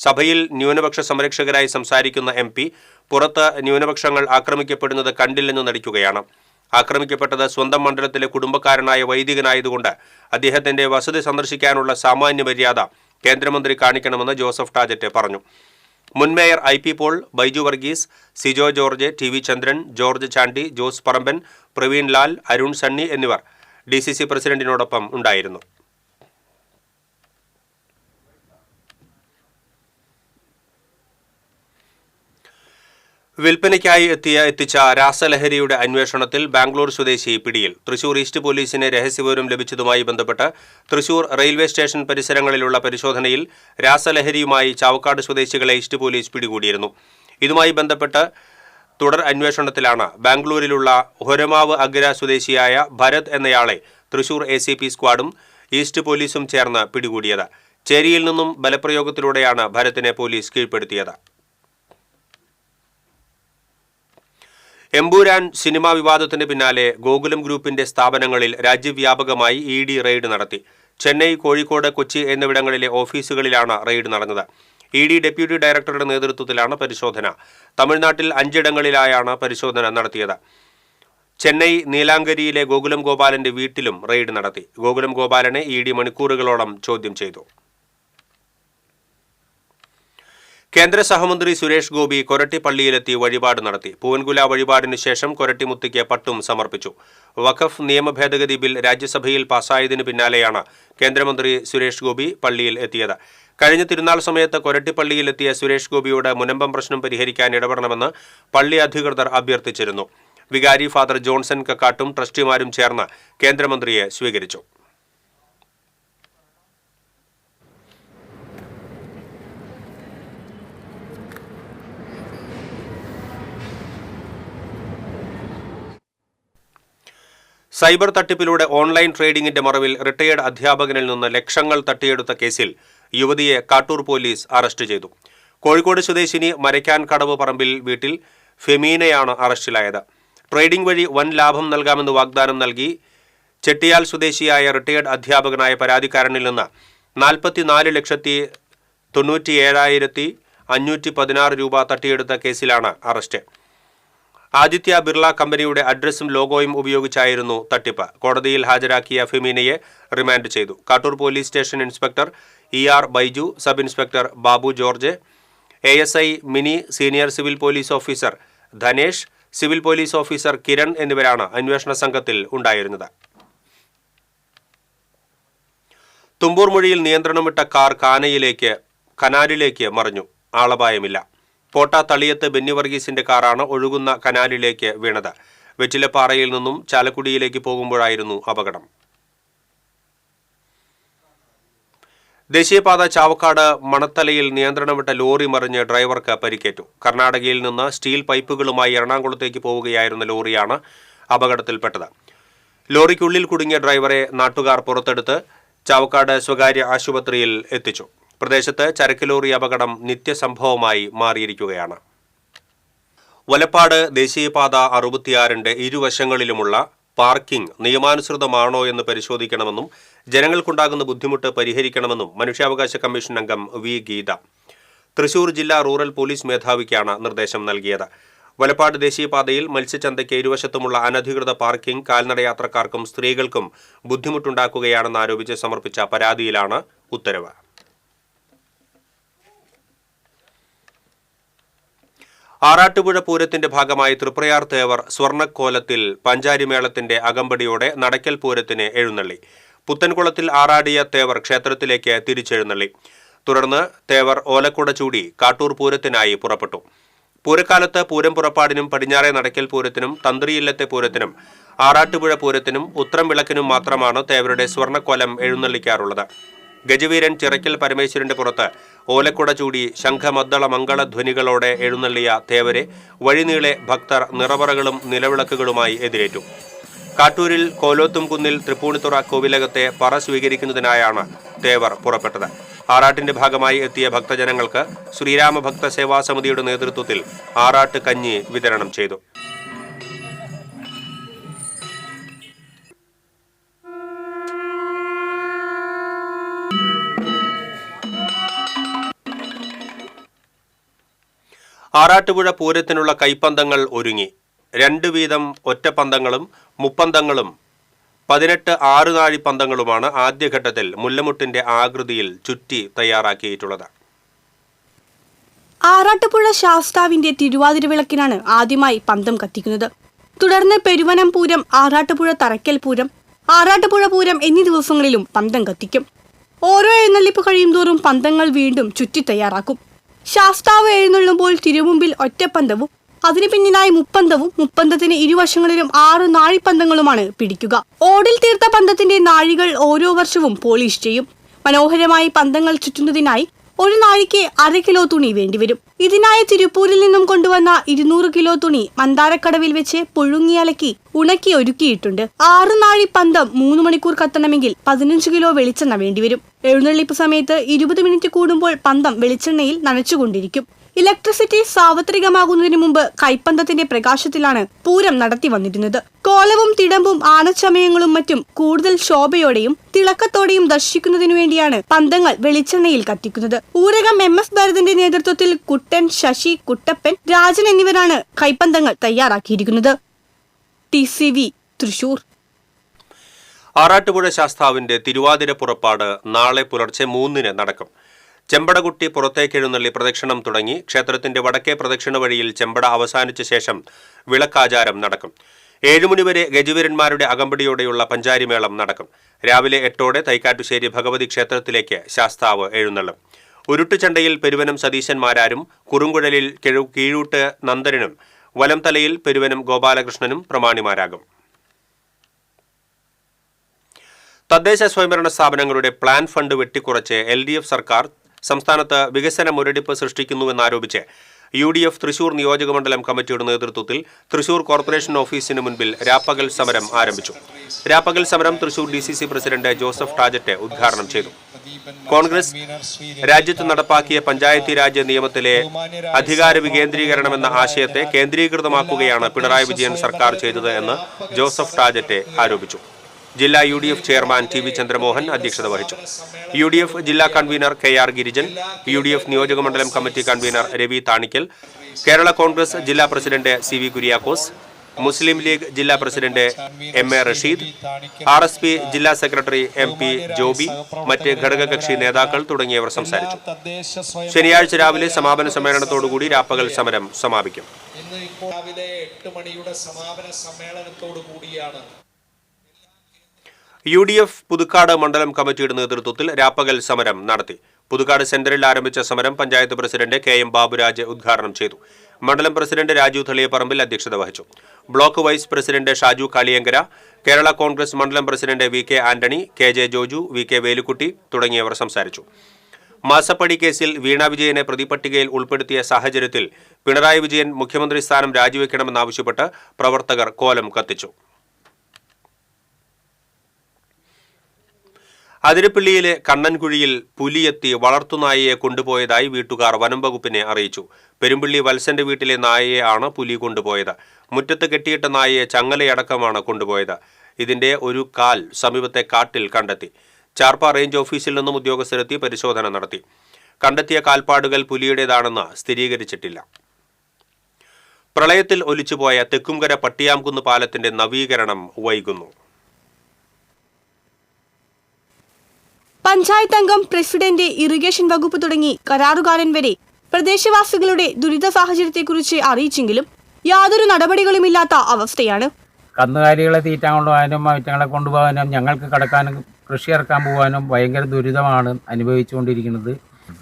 സഭയിൽ ന്യൂനപക്ഷ സംരക്ഷകരായി സംസാരിക്കുന്ന MP പുറത്ത് ന്യൂനപക്ഷങ്ങൾ ആക്രമിക്കപ്പെടുന്നത് കണ്ടില്ലെന്ന് നടിക്കുകയാണ്. ആക്രമിക്കപ്പെട്ടത് സ്വന്തം മണ്ഡലത്തിലെ കുടുംബക്കാരനായ വൈദികനായതുകൊണ്ട് അദ്ദേഹത്തിന്റെ വസതി സന്ദർശിക്കാനുള്ള സാമാന്യ മര്യാദ കേന്ദ്രമന്ത്രി കാണിക്കണമെന്ന് ജോസഫ് ടാജറ്റ് പറഞ്ഞു. മുൻ mayor IP Paul, Baiju Varghese, Sijo George, TV Chandran, George Chandy, Jose Paramban, Praveen Lal, Arun Sunny എന്നിവർ DCC പ്രസിഡന്റിനോടൊപ്പം ഉണ്ടായിരുന്നു. വിൽപ്പനയ്ക്കായി എത്തിച്ച രാസലഹരിയുടെ അന്വേഷണത്തിൽ ബാംഗ്ലൂർ സ്വദേശി പിടിയിൽ. തൃശൂർ ഈസ്റ്റ് പോലീസിന് രഹസ്യവിവരം ലഭിച്ചതുമായി ബന്ധപ്പെട്ട് തൃശൂർ റെയിൽവേ സ്റ്റേഷൻ പരിസരങ്ങളിലുള്ള പരിശോധനയിൽ രാസലഹരിയുമായി ചാവക്കാട് സ്വദേശികളെ ഈസ്റ്റ് പോലീസ് പിടികൂടിയിരുന്നു. ഇതുമായി ബന്ധപ്പെട്ട് തുടർ അന്വേഷണത്തിലാണ് ബാംഗ്ലൂരിലുള്ള ഹൊരമാവ് അഗ്ര സ്വദേശിയായ ഭരത് എന്നയാളെ തൃശൂർ ACP സ്ക്വാഡും ഈസ്റ്റ് പോലീസും ചേർന്ന് പിടികൂടിയത്. ചേരിയിൽ നിന്നും ബലപ്രയോഗത്തിലൂടെയാണ് ഭരത്തിനെ പോലീസ് കീഴ്പ്പെടുത്തിയത്. എമ്പൂരാൻ സിനിമാ വിവാദത്തിന് പിന്നാലെ ഗോകുലം ഗ്രൂപ്പിന്റെ സ്ഥാപനങ്ങളിൽ രാജ്യവ്യാപകമായി ED റെയ്ഡ് നടത്തി. ചെന്നൈ, കോഴിക്കോട്, കൊച്ചി എന്നിവിടങ്ങളിലെ ഓഫീസുകളിലാണ് റെയ്ഡ് നടന്നത്. ED ഡെപ്യൂട്ടി ഡയറക്ടറുടെ നേതൃത്വത്തിലാണ് പരിശോധന. തമിഴ്നാട്ടിൽ 5 ഇടങ്ങളിലായാണ് പരിശോധന നടത്തിയത്. ചെന്നൈ നീലാങ്കരിയിലെ ഗോകുലം ഗോപാലന്റെ വീട്ടിലും റെയ്ഡ് നടത്തി. ഗോകുലം ഗോപാലനെ ED മണിക്കൂറുകളോളം ചോദ്യം ചെയ്തു. കേന്ദ്ര സഹമന്ത്രി സുരേഷ് ഗോപി കൊരട്ടി പള്ളിയിലെത്തി വഴിപാട് നടത്തി. പൂവൻകുല വഴിപാടിന് ശേഷം കൊരട്ടിമുത്തിക്ക് പട്ടും സമർപ്പിച്ചു. വഖഫ് നിയമ ഭേദഗതി ബിൽ രാജ്യസഭയിൽ പാസ്സായതിനു പിന്നാലെയാണ് കേന്ദ്രമന്ത്രി സുരേഷ് ഗോപി പള്ളിയിൽ എത്തിയത്. കഴിഞ്ഞ തിരുനാൾ സമയത്ത് കൊരട്ടിപ്പള്ളിയിലെത്തിയ സുരേഷ് ഗോപിയോട് മുനമ്പം പ്രശ്നം പരിഹരിക്കാൻ ഇടപെടണമെന്ന് പള്ളി അധികൃതർ അഭ്യർത്ഥിച്ചിരുന്നു. വികാരി ഫാദർ ജോൺസൺ കക്കാട്ടും ട്രസ്റ്റിമാരും ചേർന്ന് കേന്ദ്രമന്ത്രിയെ സ്വീകരിച്ചു. സൈബർ തട്ടിപ്പിലൂടെ ഓൺലൈൻ ട്രേഡിംഗിന്റെ മറവിൽ റിട്ടയേർഡ് അധ്യാപകനിൽ നിന്ന് ലക്ഷങ്ങൾ തട്ടിയെടുത്ത കേസിൽ യുവതിയെ കാട്ടൂർ പോലീസ് അറസ്റ്റ് ചെയ്തു. കോഴിക്കോട് സ്വദേശിനി മരയ്ക്കാൻ കടവ് പറമ്പിൽ വീട്ടിൽ ഫെമീനയാണ് അറസ്റ്റിലായത്. ട്രേഡിംഗ് വഴി വൻ ലാഭം നൽകാമെന്ന് വാഗ്ദാനം നൽകി ചെട്ടിയാൽ സ്വദേശിയായ റിട്ടയേർഡ് അധ്യാപകനായ പരാതിക്കാരനിൽ നിന്ന് 44,97,516 രൂപ തട്ടിയെടുത്ത കേസിലാണ് അറസ്റ്റ്. ആദിത്യ ബിർള കമ്പനിയുടെ അഡ്രസ്സും ലോഗോയും ഉപയോഗിച്ചായിരുന്നു തട്ടിപ്പ്. കോടതിയിൽ ഹാജരാക്കിയ ഫെമീനയെ റിമാൻഡ് ചെയ്തു. Kattoor police station inspector ER Baiju, sub inspector Babu George, ASI Mini, senior civil police officer Dhanesh, civil police officer Kiran എന്നിവരാണ് അന്വേഷണ സംഘത്തിൽ ഉണ്ടായിരുന്നത്. തുമ്പൂർ മൊഴിയിൽ നിയന്ത്രണം വിട്ട കാർ കനാലിലേക്ക് മറിഞ്ഞു. ആളപായമില്ല. പോട്ട തളിയത്ത് ബെന്നി വർഗീസിന്റെ കാറാണ് ഒഴുകുന്ന കനാലിലേക്ക് വീണത്. വെറ്റിലപ്പാറയിൽ നിന്നും ചാലക്കുടിയിലേക്ക് പോകുമ്പോഴായിരുന്നു അപകടം. ദേശീയപാത ചാവക്കാട് മണത്തലയിൽ നിയന്ത്രണം വിട്ട ലോറി മറിഞ്ഞ് ഡ്രൈവർക്ക് പരിക്കേറ്റു. കർണാടകയിൽ നിന്ന് സ്റ്റീൽ പൈപ്പുകളുമായി എറണാകുളത്തേക്ക് പോവുകയായിരുന്ന ലോറിയാണ് അപകടത്തിൽപ്പെട്ടത്. ലോറിക്കുള്ളിൽ കുടുങ്ങിയ ഡ്രൈവറെ നാട്ടുകാർ പുറത്തെടുത്ത് ചാവക്കാട് സ്വകാര്യ ആശുപത്രിയിൽ എത്തിച്ചു. പ്രദേശത്ത് ചരക്ക് ലോറി അപകടം നിത്യസംഭവമായി മാറിയിരിക്കുകയാണ്. വലപ്പാട് ദേശീയപാത 66ന്റെ ഇരുവശങ്ങളിലുമുള്ള പാർക്കിംഗ് നിയമാനുസൃതമാണോ എന്ന് പരിശോധിക്കണമെന്നും ജനങ്ങൾക്കുണ്ടാകുന്ന ബുദ്ധിമുട്ട് പരിഹരിക്കണമെന്നും മനുഷ്യാവകാശ കമ്മീഷൻ അംഗം V. ഗീത തൃശൂർ ജില്ലാ റൂറൽ പോലീസ് മേധാവിക്കാണ് നിർദ്ദേശം നൽകിയത്. വലപ്പാട് ദേശീയപാതയിൽ മത്സ്യച്ചന്തയ്ക്ക് ഇരുവശത്തുമുള്ള അനധികൃത പാർക്കിംഗ് കാൽനടയാത്രക്കാർക്കും സ്ത്രീകൾക്കും ബുദ്ധിമുട്ടുണ്ടാക്കുകയാണെന്ന് ആരോപിച്ച് സമർപ്പിച്ച പരാതിയിലാണ് ഉത്തരവ്. ആറാട്ടുപുഴ പൂരത്തിന്റെ ഭാഗമായി തൃപ്രയാർ തേവർ സ്വർണ്ണക്കോലത്തിൽ പഞ്ചാരിമേളത്തിന്റെ അകമ്പടിയോടെ നടക്കൽ പൂരത്തിന് എഴുന്നള്ളി. പുത്തൻകുളത്തിൽ ആറാടിയ തേവർ ക്ഷേത്രത്തിലേക്ക് തിരിച്ചെഴുന്നള്ളി. തുടർന്ന് തേവർ ഓലക്കുട ചൂടി കാട്ടൂർ പൂരത്തിനായി പുറപ്പെട്ടു. പൂരക്കാലത്ത് പൂരം പുറപ്പാടിനും പടിഞ്ഞാറെ നടക്കൽ പൂരത്തിനും തന്ത്രിയില്ലത്തെ പൂരത്തിനും ആറാട്ടുപുഴ പൂരത്തിനും ഉത്രം വിളക്കിനും മാത്രമാണ് തേവരുടെ സ്വർണ്ണക്കോലം എഴുന്നള്ളിക്കാറുള്ളത്. ഗജവീരൻ ചിറയ്ക്കൽ പരമേശ്വരന്റെ പുറത്ത് ഓലക്കുട ചൂടി ശംഖമദ്ദള മംഗളധ്വനികളോടെ എഴുന്നള്ളിയ തേവരെ വഴിനീളെ ഭക്തർ നിറവറകളും നിലവിളക്കുകളുമായി എതിരേറ്റു. കാട്ടൂരിൽ കോലോത്തുംകുന്നിൽ തൃപ്പൂണിത്തുറ കോവിലകത്തെ പറ സ്വീകരിക്കുന്നതിനായാണ് തേവർ പുറപ്പെട്ടത്. ആറാട്ടിന്റെ ഭാഗമായി എത്തിയ ഭക്തജനങ്ങൾക്ക് ശ്രീരാമഭക്ത സേവാ സമിതിയുടെ നേതൃത്വത്തിൽ ആറാട്ട് കഞ്ഞി വിതരണം ചെയ്തു. ആറാട്ടുപുഴ പൂരത്തിനുള്ള കൈപ്പന്തങ്ങൾ ഒരുങ്ങി. 2 വീതം ഒറ്റപ്പന്തങ്ങളും മുപ്പന്തങ്ങളും 18 ആറുനാഴി പന്തങ്ങളുമാണ് ആദ്യഘട്ടത്തിൽ മുല്ലമുട്ടിന്റെ ആകൃതിയിൽ ചുറ്റി തയ്യാറാക്കിയിട്ടുള്ളത്. ആറാട്ടുപുഴ ശാസ്താവിന്റെ തിരുവാതിര വിളക്കിനാണ് ആദ്യമായി പന്തം കത്തിക്കുന്നത്. തുടർന്ന് പെരുവനം പൂരം, ആറാട്ടുപുഴ തറയ്ക്കൽ പൂരം, ആറാട്ടുപുഴ പൂരം എന്നീ ദിവസങ്ങളിലും പന്തം കത്തിക്കും. ഓരോ എഴുന്നള്ളിപ്പ് കഴിയുംതോറും പന്തങ്ങൾ വീണ്ടും ചുറ്റി തയ്യാറാക്കും. ശാസ്താവ് എഴുന്നള്ളുമ്പോൾ തിരുമുമ്പിൽ ഒറ്റപ്പന്തവും അതിനു പിന്നിലായി മുപ്പന്തവും, മുപ്പന്തത്തിന് ഇരുവശങ്ങളിലും 6 നാഴിപ്പന്തങ്ങളുമാണ് പിടിക്കുക. ഓടിൽ തീർത്ത പന്തത്തിന്റെ നാഴികൾ ഓരോ വർഷവും പോളിഷ് ചെയ്യും. മനോഹരമായി പന്തങ്ങൾ ചുറ്റുന്നതിനായി ഒരു നാഴിക്ക് 1/2 കിലോ തുണി വേണ്ടിവരും. ഇതിനായി തിരുപ്പൂരിൽ നിന്നും കൊണ്ടുവന്ന 200 കിലോ തുണി മന്ദാരക്കടവിൽ വെച്ച് പുഴുങ്ങി അലക്കി ഉണക്കി ഒരുക്കിയിട്ടുണ്ട്. 6 നാഴി പന്തം 3 മണിക്കൂർ കത്തണമെങ്കിൽ 15 കിലോ വെളിച്ചെണ്ണ വേണ്ടിവരും. എഴുന്നള്ളിപ്പ് സമയത്ത് 20 മിനിറ്റ് കൂടുമ്പോൾ പന്തം വെളിച്ചെണ്ണയിൽ നനച്ചുകൊണ്ടിരിക്കും. ഇലക്ട്രിസിറ്റി സാർവത്രികമാകുന്നതിന് മുമ്പ് കൈപ്പന്തത്തിന്റെ പ്രകാശത്തിലാണ് പൂരം നടത്തി വന്നിരുന്നത്. കോലവും തിടമ്പും ആനച്ചമയങ്ങളും മറ്റും കൂടുതൽ ശോഭയോടെയും തിളക്കത്തോടെയും ദർശിക്കുന്നതിനു വേണ്ടിയാണ് പന്തങ്ങൾ വെളിച്ചെണ്ണയിൽ കത്തിക്കുന്നത്. ഊരകം MS ഭരതന്റെ നേതൃത്വത്തിൽ കുട്ടൻ, ശശി, കുട്ടപ്പൻ, രാജൻ എന്നിവരാണ് കൈപ്പന്തങ്ങൾ തയ്യാറാക്കിയിരിക്കുന്നത്. TCV തൃശൂർ. ആറാട്ടുപുഴ ശാസ്താവിന്റെ തിരുവാതിര പുറപ്പാട് നാളെ പുലർച്ചെ 3-ന് നടക്കും. ചെമ്പടകുട്ടി പുറത്തേക്കെഴുന്നള്ളി പ്രദക്ഷിണം തുടങ്ങി. ക്ഷേത്രത്തിന്റെ വടക്കേ പ്രദക്ഷിണ വഴിയിൽ ചെമ്പട അവസാനിച്ച ശേഷം വിളക്കാചാരം നടക്കും. 7 മണിവരെ ഗജവീരന്മാരുടെ അകമ്പടിയോടെയുള്ള പഞ്ചാരിമേളം നടക്കും. രാവിലെ 8ഓടെ തൈക്കാട്ടുശ്ശേരി ഭഗവതി ക്ഷേത്രത്തിലേക്ക് ശാസ്താവ് എഴുന്നള്ളും. ഉരുട്ടുചണ്ടയിൽ പെരുവനം സതീശന്മാരാരും കുറുങ്കുഴലിൽ കീഴൂട്ട് നന്ദനും വലംതലയിൽ പെരുവനം ഗോപാലകൃഷ്ണനും പ്രമാണിമാരാകും. തദ്ദേശ സ്വയംഭരണ സ്ഥാപനങ്ങളുടെ പ്ലാൻ ഫണ്ട് വെട്ടിക്കുറച്ച് LDF സർക്കാർ സംസ്ഥാനത്ത് വികസന മുരടിപ്പ് സൃഷ്ടിക്കുന്നുവെന്നാരോപിച്ച് UDF തൃശൂർ നിയോജകമണ്ഡലം കമ്മിറ്റിയുടെ നേതൃത്വത്തിൽ തൃശൂർ കോർപ്പറേഷൻ ഓഫീസിന് മുൻപിൽ രാപ്പകൽ സമരം ആരംഭിച്ചു. രാപ്പകൽ സമരം തൃശൂർ DCC പ്രസിഡന്റ് ജോസഫ് ടാജറ്റ് ഉദ്ഘാടനം ചെയ്തു. കോൺഗ്രസ് രാജ്യത്ത് നടപ്പാക്കിയ പഞ്ചായത്തി രാജ് നിയമത്തിലെ അധികാര വികേന്ദ്രീകരണമെന്ന ആശയത്തെ കേന്ദ്രീകൃതമാക്കുകയാണ് പിണറായി വിജയൻ സർക്കാർ ചെയ്തത് എന്ന് ജോസഫ് ടാജറ്റ് ആരോപിച്ചു. ജില്ലാ UDF ചെയർമാൻ TV ചന്ദ്രമോഹൻ അധ്യക്ഷത വഹിച്ചു. UDF ജില്ലാ കൺവീനർ KR ഗിരിജൻ, UDF നിയോജകമണ്ഡലം കമ്മിറ്റി കൺവീനർ രവി താണിക്കൽ, കേരള കോൺഗ്രസ് ജില്ലാ പ്രസിഡന്റ് CV കുര്യാക്കോസ്, മുസ്ലിം ലീഗ് ജില്ലാ പ്രസിഡന്റ് MA റഷീദ്, RSP ജില്ലാ സെക്രട്ടറി MP ജോബി, മറ്റ് ഘടകകക്ഷി നേതാക്കൾ തുടങ്ങിയവർ സംസാരിച്ചു. ശനിയാഴ്ച രാവിലെ സമാപന സമ്മേളനത്തോടുകൂടി രാപ്പകൽ സമരം സമാപിക്കും. രാവിലെ 8 മണിയുടെ സമാപന സമ്മേളനത്തോടുകൂടിയാണ് UDF പുതുക്കാട് മണ്ഡലം കമ്മിറ്റിയുടെ നേതൃത്വത്തിൽ രാപ്പകൽ സമരം നടത്തി. പുതുക്കാട് സെന്ററിൽ ആരംഭിച്ച സമരം പഞ്ചായത്ത് പ്രസിഡന്റ് KM ബാബുരാജ് ഉദ്ഘാടനം ചെയ്തു. മണ്ഡലം പ്രസിഡന്റ് രാജു തളിയപ്പറമ്പിൽ അധ്യക്ഷത വഹിച്ചു. Block vice president Shaju Kaliyankara, Kerala Congress മണ്ഡലം president VK Antony, KJ Joju, VK Velukutty തുടങ്ങിയവർ സംസാരിച്ചു. മാസപ്പടി കേസിൽ വീണ വിജയനെ പ്രതിപട്ടികയിൽ ഉൾപ്പെടുത്തിയ സാഹചര്യത്തിൽ പിണറായി വിജയൻ മുഖ്യമന്ത്രി സ്ഥാനം രാജിവെക്കണമെന്നാവശ്യപ്പെട്ട് പ്രവർത്തകർ കോലം കത്തിച്ചു. അതിരപ്പള്ളിയിലെ കണ്ണൻകുഴിയിൽ പുലിയെത്തി വളർത്തുനായയെ കൊണ്ടുപോയതായി വീട്ടുകാർ വനം വകുപ്പിനെ അറിയിച്ചു. പെരുമ്പള്ളി വത്സന്റെ വീട്ടിലെ നായയെ ആണ് പുലി കൊണ്ടുപോയത്. മുറ്റത്ത് കെട്ടിയിട്ട നായയെ ചങ്ങലയടക്കമാണ് കൊണ്ടുപോയത്. ഇതിന്റെ ഒരു കാൽ സമീപത്തെ കാട്ടിൽ കണ്ടെത്തി. ചാർപ്പ റേഞ്ച് ഓഫീസിൽ നിന്നും ഉദ്യോഗസ്ഥരെത്തി പരിശോധന നടത്തി. കണ്ടെത്തിയ കാൽപ്പാടുകൾ പുലിയുടേതാണെന്ന് സ്ഥിരീകരിച്ചിട്ടില്ല. പ്രളയത്തിൽ ഒലിച്ചുപോയ തെക്കുംകര പട്ടിയാംകുന്ന് പാലത്തിന്റെ നവീകരണം വൈകുന്നു. പഞ്ചായത്ത് അംഗം, പ്രസിഡന്റ്, ഇറിഗേഷൻ വകുപ്പ് തുടങ്ങി കരാറുകാരൻ വരെ പ്രദേശവാസികളുടെ ദുരിത സാഹചര്യത്തെക്കുറിച്ച് അറിയിച്ചെങ്കിലും യാതൊരു നടപടികളുമില്ലാത്ത അവസ്ഥയാണ്. കന്നുകാലികളെ തീറ്റാൻ കൊണ്ടുപോകാനും അവറ്റങ്ങളെ കൊണ്ടുപോകാനും ഞങ്ങൾക്ക് കടക്കാനും കൃഷി ഇറക്കാൻ പോകാനും ഭയങ്കര ദുരിതമാണ് അനുഭവിച്ചുകൊണ്ടിരിക്കുന്നത്.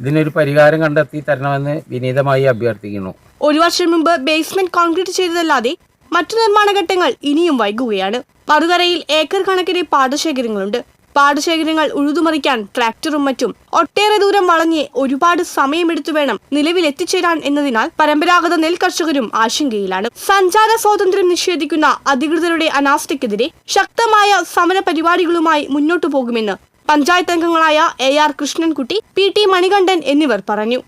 ഇതിനൊരു പരിഹാരം കണ്ടെത്തി തരണമെന്ന് വിനീതമായി അഭ്യർത്ഥിക്കുന്നു. 1 വർഷം മുമ്പ് ബേസ്മെന്റ് കോൺക്രീറ്റ് ചെയ്തതല്ലാതെ മറ്റു നിർമ്മാണ ഘട്ടങ്ങൾ ഇനിയും വൈകുകയാണ്. മറുകരയിൽ ഏക്കർ കണക്കിന് പാടശേഖരങ്ങളുണ്ട്. പാടശേഖരങ്ങൾ ഉഴുതുമറിക്കാൻ ട്രാക്ടറും മറ്റും ഒട്ടേറെ ദൂരം വളഞ്ഞ് ഒരുപാട് സമയമെടുത്തു വേണം നിലവിലെത്തിച്ചേരാൻ എന്നതിനാൽ പരമ്പരാഗത നെൽ കർഷകരും ആശങ്കയിലാണ്. സഞ്ചാര സ്വാതന്ത്ര്യം നിഷേധിക്കുന്ന അധികൃതരുടെ അനാസ്ഥയ്ക്കെതിരെ ശക്തമായ സമര പരിപാടികളുമായി മുന്നോട്ടു പോകുമെന്ന് പഞ്ചായത്ത് അംഗങ്ങളായ AR കൃഷ്ണൻകുട്ടി, PT മണികണ്ഠൻ എന്നിവർ പറഞ്ഞു.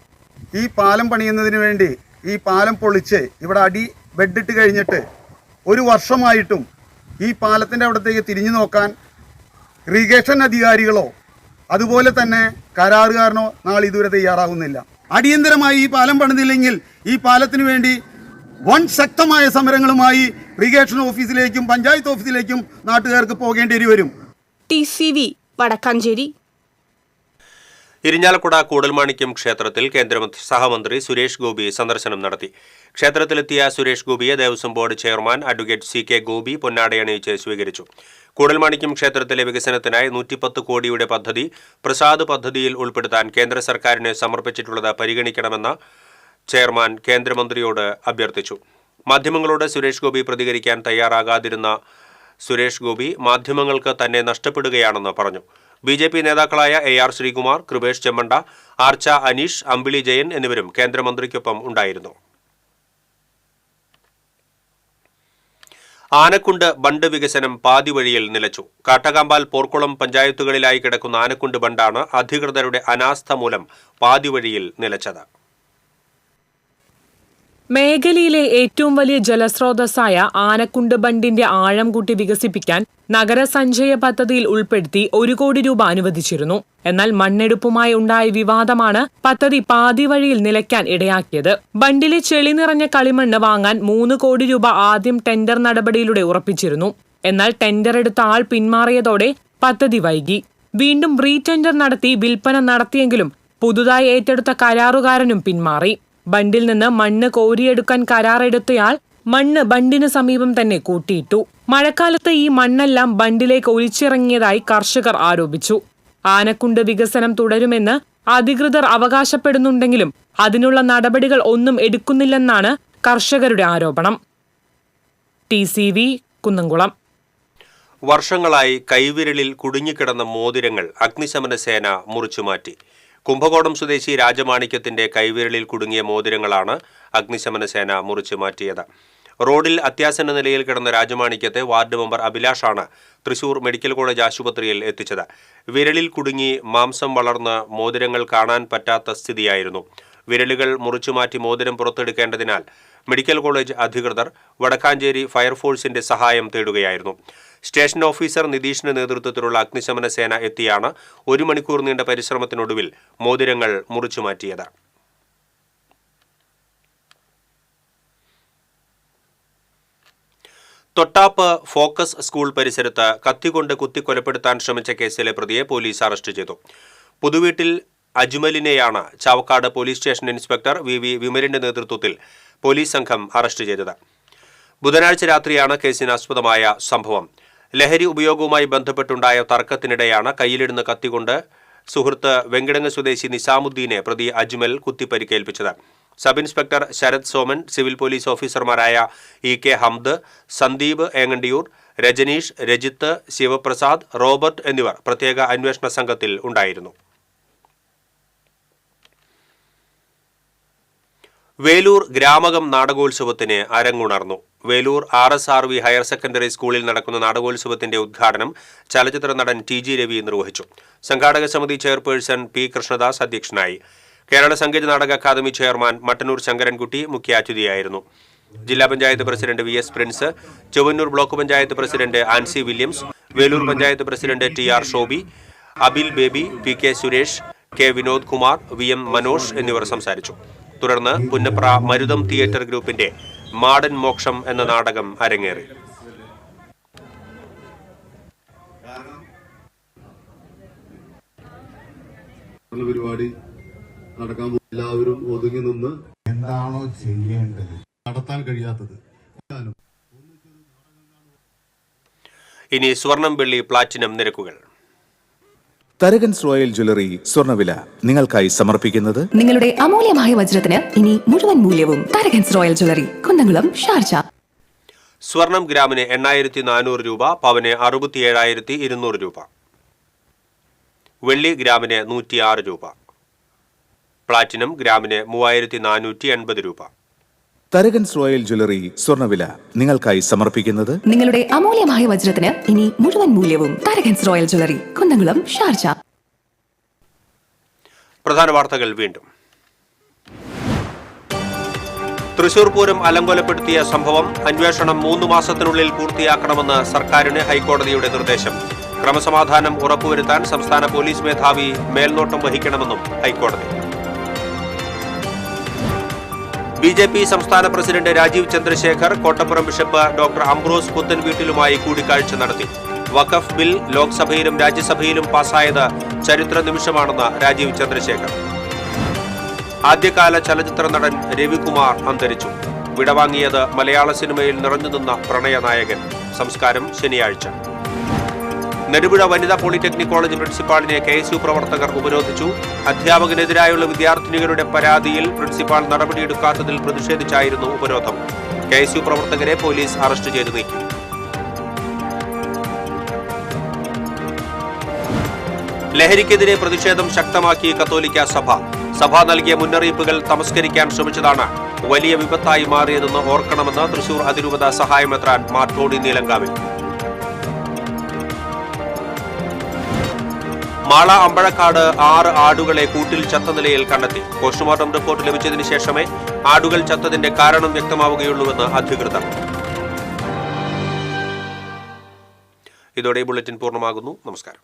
ഈ പാലം പണിയുന്നതിന് വേണ്ടി ഈ പാലം പൊളിച്ച് ഇവിടെ അടി ബെഡിട്ട് കഴിഞ്ഞിട്ട് 1 വർഷമായിട്ടും ഈ പാലത്തിൻ്റെ അവിടത്തേക്ക് തിരിഞ്ഞു നോക്കാൻ ഇറിഗേഷൻ അധികാരികളോ അതുപോലെ തന്നെ കരാറുകാരനോ നാളിതുവരെ തയ്യാറാകുന്നില്ല. അടിയന്തരമായി ഈ പാലം പണിതില്ലെങ്കിൽ ഈ പാലത്തിന് വേണ്ടി വൻ ശക്തമായ സമരങ്ങളുമായി ഇറിഗേഷൻ ഓഫീസിലേക്കും പഞ്ചായത്ത് ഓഫീസിലേക്കും നാട്ടുകാർക്ക് പോകേണ്ടി വരും. TCV വടക്കാഞ്ചേരി. ഇരിഞ്ഞാലക്കുട കൂടൽമാണിക്യം ക്ഷേത്രത്തിൽ കേന്ദ്ര സഹമന്ത്രി സുരേഷ് ഗോപി സന്ദർശനം നടത്തി. ക്ഷേത്രത്തിലെത്തിയ സുരേഷ് ഗോപിയെ ദേവസ്വം board chairman advocate CK Gopi പൊന്നാടയണിയിച്ച് സ്വീകരിച്ചു. കൂടൽമാണിക്യം ക്ഷേത്രത്തിലെ വികസനത്തിനായി 110 കോടിയുടെ പദ്ധതി പ്രസാദ് പദ്ധതിയിൽ ഉൾപ്പെടുത്താൻ കേന്ദ്ര സർക്കാരിന് സമർപ്പിച്ചിട്ടുള്ളത് പരിഗണിക്കണമെന്ന് ചെയർമാൻ കേന്ദ്രമന്ത്രിയോട് അഭ്യർത്ഥിച്ചു. മാധ്യമങ്ങളോട് സുരേഷ് ഗോപി പ്രതികരിക്കാൻ തയ്യാറാകാതിരുന്ന സുരേഷ് ഗോപി മാധ്യമങ്ങൾക്ക് തന്നെ നഷ്ടപ്പെടുകയാണെന്ന് പറഞ്ഞു. BJP നേതാക്കളായ AR ശ്രീകുമാർ, കൃപേഷ് ചെമ്മണ്ട, ആർച്ച അനീഷ്, അമ്പിളി ജയൻ എന്നിവരും കേന്ദ്രമന്ത്രിക്കൊപ്പം ഉണ്ടായിരുന്നു. ആനക്കുണ്ട് ബണ്ട് വികസനം പാതിവഴിയിൽ നിലച്ചു. കാട്ടകാമ്പാൽ, പോർക്കുളം പഞ്ചായത്തുകളിലായി കിടക്കുന്ന ആനക്കുണ്ട് ബണ്ടാണ് അധികൃതരുടെ അനാസ്ഥ മൂലം പാതിവഴിയിൽ നിലച്ചത്. മേഖലയിലെ ഏറ്റവും വലിയ ജലസ്രോതസ്സായ ആനക്കുണ്ട് ബണ്ടിന്റെ ആഴം കൂട്ടി വികസിപ്പിക്കാൻ നഗരസഞ്ചയ പദ്ധതിയിൽ ഉൾപ്പെടുത്തി 1 കോടി രൂപ അനുവദിച്ചിരുന്നു. എന്നാൽ മണ്ണെടുപ്പുമായി ഉണ്ടായ വിവാദമാണ് പദ്ധതി പാതിവഴിയിൽ നിലയ്ക്കാൻ ഇടയാക്കിയത്. ബണ്ടിലെ ചെളി നിറഞ്ഞ കളിമണ്ണ് വാങ്ങാൻ 3 കോടി രൂപ ആദ്യം ടെൻഡർ നടപടിയിലൂടെ ഉറപ്പിച്ചിരുന്നു. എന്നാൽ ടെൻഡർ എടുത്ത ആൾ പിന്മാറിയതോടെ പദ്ധതി വൈകി. വീണ്ടും റീടെൻഡർ നടത്തി വിൽപ്പന നടത്തിയെങ്കിലും പുതുതായി ഏറ്റെടുത്ത കരാറുകാരനും പിന്മാറി. ബണ്ടിൽ നിന്ന് മണ്ണ് കോരിയെടുക്കാൻ കരാറെടുത്തയാൾ മണ്ണ് ബണ്ടിന് സമീപം തന്നെ കൂട്ടിയിട്ടു. മഴക്കാലത്ത് ഈ മണ്ണെല്ലാം ബണ്ടിലേക്ക് ഒലിച്ചിറങ്ങിയതായി കർഷകർ ആരോപിച്ചു. ആനക്കുണ്ട് വികസനം തുടരുമെന്ന് അധികൃതർ അവകാശപ്പെടുന്നുണ്ടെങ്കിലും അതിനുള്ള നടപടികൾ ഒന്നും എടുക്കുന്നില്ലെന്നാണ് കർഷകരുടെ ആരോപണം. TCV കുന്നംകുളം. വർഷങ്ങളായി കൈവിരലിൽ കുടുങ്ങിക്കിടന്ന മോതിരങ്ങൾ അഗ്നിശമന സേന മുറിച്ചുമാറ്റി. കുംഭകോണം സ്വദേശി രാജമാണിക്യത്തിന്റെ കൈവിരലിൽ കുടുങ്ങിയ മോതിരങ്ങളാണ് അഗ്നിശമന സേന മുറിച്ചു മാറ്റിയത്. റോഡിൽ അത്യാസന്ന നിലയിൽ കിടന്ന രാജമാണിക്യത്തെ വാർഡ് മെമ്പർ അഭിലാഷാണ് തൃശൂർ മെഡിക്കൽ കോളേജ് ആശുപത്രിയിൽ എത്തിച്ചത്. വിരലിൽ കുടുങ്ങി മാംസം വളർന്ന് മോതിരങ്ങൾ കാണാൻ പറ്റാത്ത സ്ഥിതിയായിരുന്നു. വിരലുകൾ മുറിച്ചുമാറ്റി മോതിരം പുറത്തെടുക്കേണ്ടതിനാൽ മെഡിക്കൽ കോളേജ് അധികൃതർ വടക്കാഞ്ചേരി ഫയർഫോഴ്സിന്റെ സഹായം തേടുകയായിരുന്നു. സ്റ്റേഷൻ ഓഫീസർ നിതീഷിന്റെ നേതൃത്വത്തിലുള്ള അഗ്നിശമന സേന എത്തിയാണ് 1 മണിക്കൂർ നീണ്ട പരിശ്രമത്തിനൊടുവിൽ മോതിരങ്ങൾ മുറിച്ചുമാറ്റിയത്. തൊട്ടാപ്പ് ഫോക്കസ് സ്കൂൾ പരിസരത്ത് കത്തികൊണ്ട് കുത്തിക്കൊലപ്പെടുത്താൻ ശ്രമിച്ച കേസിലെ പ്രതിയെ പോലീസ് അറസ്റ്റ് ചെയ്തു. പുതുവീട്ടിൽ അജ്മലിനെയാണ് Chavakkad police station inspector VV വിമലിന്റെ നേതൃത്വത്തിൽ പോലീസ് സംഘം അറസ്റ്റ് ചെയ്തത്. ബുധനാഴ്ച രാത്രിയാണ് കേസിനാസ്പദമായ സംഭവം. ലഹരി ഉപയോഗവുമായി ബന്ധപ്പെട്ടുണ്ടായ തർക്കത്തിനിടെയാണ് കയ്യിലിടുന്ന കത്തികൊണ്ട് സുഹൃത്ത് വെങ്കിടങ്ങ് സ്വദേശി നിസാമുദ്ദീനെ പ്രതി അജ്മൽ കുത്തിപ്പരിക്കേൽപ്പിച്ചത്. Sub inspector Sharath Soman, civil police ഓഫീസർമാരായ EK ഹംദ്, സന്ദീപ് ഏങ്ങണ്ടിയൂർ, രജനീഷ്, രജിത്ത്, ശിവപ്രസാദ്, റോബർട്ട് എന്നിവർ പ്രത്യേക അന്വേഷണ സംഘത്തിൽ ഉണ്ടായിരുന്നു. വേലൂർ ഗ്രാമകം നാടകോത്സവത്തിന് അരങ്ങുണർന്നു. വേലൂർ RSRV ഹയർ സെക്കൻഡറി സ്കൂളിൽ നടക്കുന്ന നാടകോത്സവത്തിന്റെ ഉദ്ഘാടനം ചലച്ചിത്ര നടൻ TG രവി നിർവഹിച്ചു. സംഘാടക സമിതി ചെയർപേഴ്സൺ P കൃഷ്ണദാസ് അധ്യക്ഷനായി. കേരള സംഗീത നാടക അക്കാദമി ചെയർമാൻ മട്ടന്നൂർ ശങ്കരൻകുട്ടി മുഖ്യാതിഥിയായിരുന്നു. ജില്ലാ panchayat president VS Prince, Chowwannur block panchayat president Ancy Williams, Velur panchayat president TR Shobi, Abil Baby, PK Suresh, K Vinod Kumar, VM Manosh എന്നിവർ സംസാരിച്ചു. തുടർന്ന് പുന്നപ്ര മരുതം തിയേറ്റർ ഗ്രൂപ്പിന്റെ മാടൻ മോക്ഷം എന്ന നാടകം അരങ്ങേറി. പരിപാടി നടക്കാൻ എല്ലാവരും ഒതുങ്ങി നിന്ന് എന്താണോ ചെയ്യേണ്ടത് നടത്താൻ കഴിയാത്തത്. ഇനി സ്വർണം, വെള്ളി, പ്ലാറ്റിനം നിരക്കുകൾ. തരകൻസ് റോയൽ ജ്വല്ലറി സ്വർണ്ണവില നിങ്ങൾക്കായി സമർപ്പിക്കുന്നത് നിങ്ങളുടെ അമൂല്യമായ വജ്രത്തിന് ഇനി മുഴുവൻ മൂല്യവും Tharakans royal jewellery, Kunnamkulam, Sharjah. സ്വർണം ഗ്രാമിന് 8400 രൂപ, പവന് 67,200 രൂപ. വെള്ളി ഗ്രാമിന് 106 രൂപ. പ്ലാറ്റിനം ഗ്രാമിന് 3480 രൂപ. തരകൻസ് റോയൽ ജ്വല്ലറി സ്വർണ്ണവില നിങ്ങൾക്കായി സമർപ്പിക്കുന്നത് നിങ്ങളുടെ അമൂല്യമായ വജ്രത്തിന് ഇനി മുഴുവൻ മൂല്യവും Tharakans royal jewellery, Kunnamkulam, Sharjah. പ്രധാന വാർത്തകൾ വീണ്ടും. തൃശൂർ പൂരം അലങ്കോലപ്പെടുത്തിയ സംഭവം അന്വേഷണം 3 മാസത്തിനുള്ളിൽ പൂർത്തിയാക്കണമെന്ന് സർക്കാരിന് ഹൈക്കോടതിയുടെ നിർദ്ദേശം. ക്രമസമാധാനം ഉറപ്പുവരുത്താൻ സംസ്ഥാന പോലീസ് മേധാവി മേൽനോട്ടം വഹിക്കണമെന്നും ഹൈക്കോടതി. ബിജെപി സംസ്ഥാന president Rajeev Chandrasekhar Kottappuram bishop doctor Ambrose പുത്തൻവീട്ടിലുമായി കൂടിക്കാഴ്ച നടത്തി. വഖഫ് ബിൽ ലോക്സഭയിലും രാജ്യസഭയിലും പാസായത് ചരിത്ര നിമിഷമാണെന്ന് രാജീവ് ചന്ദ്രശേഖർ. ആദ്യകാല ചലച്ചിത്ര നടൻ രവികുമാർ അന്തരിച്ചു. വിടവാങ്ങിയത് മലയാള സിനിമയിൽ നിറഞ്ഞുനിന്ന പ്രണയനായകൻ. സംസ്കാരം ശനിയാഴ്ച. നെടുപുഴ വനിതാ പോളിടെക്നിക് കോളേജ് പ്രിൻസിപ്പാളിനെ KSU പ്രവർത്തകർ ഉപരോധിച്ചു. അധ്യാപകനെതിരായുള്ള വിദ്യാർത്ഥിനികളുടെ പരാതിയിൽ പ്രിൻസിപ്പാൾ നടപടിയെടുക്കാത്തതിൽ പ്രതിഷേധിച്ചായിരുന്നു ഉപരോധം. KSU പ്രവർത്തകരെ പോലീസ് അറസ്റ്റ് ചെയ്തു നീക്കി. ലഹരിക്കെതിരെ പ്രതിഷേധം ശക്തമാക്കി കത്തോലിക്ക സഭ. സഭ നൽകിയ മുന്നറിയിപ്പുകൾ തമസ്കരിക്കാൻ ശ്രമിച്ചതാണ് വലിയ വിപത്തായി മാറിയതെന്ന് ഓർക്കണമെന്ന് തൃശൂർ അതിരൂപത സഹായമെത്രാൻ മാർ ടോണി നീലങ്കാവിൽ. മാള അമ്പഴക്കാട് 6 ആടുകളെ കൂട്ടിൽ ചത്ത നിലയിൽ കണ്ടെത്തി. പോസ്റ്റ്മോർട്ടം റിപ്പോർട്ട് ലഭിച്ചതിന് ശേഷമേ ആടുകൾ ചത്തതിന്റെ കാരണം വ്യക്തമാവുകയുള്ളൂവെന്ന് അധികൃതർ. ഇതോടെ ബുള്ളറ്റിൻ പൂർണ്ണമാകുന്നു. നമസ്കാരം.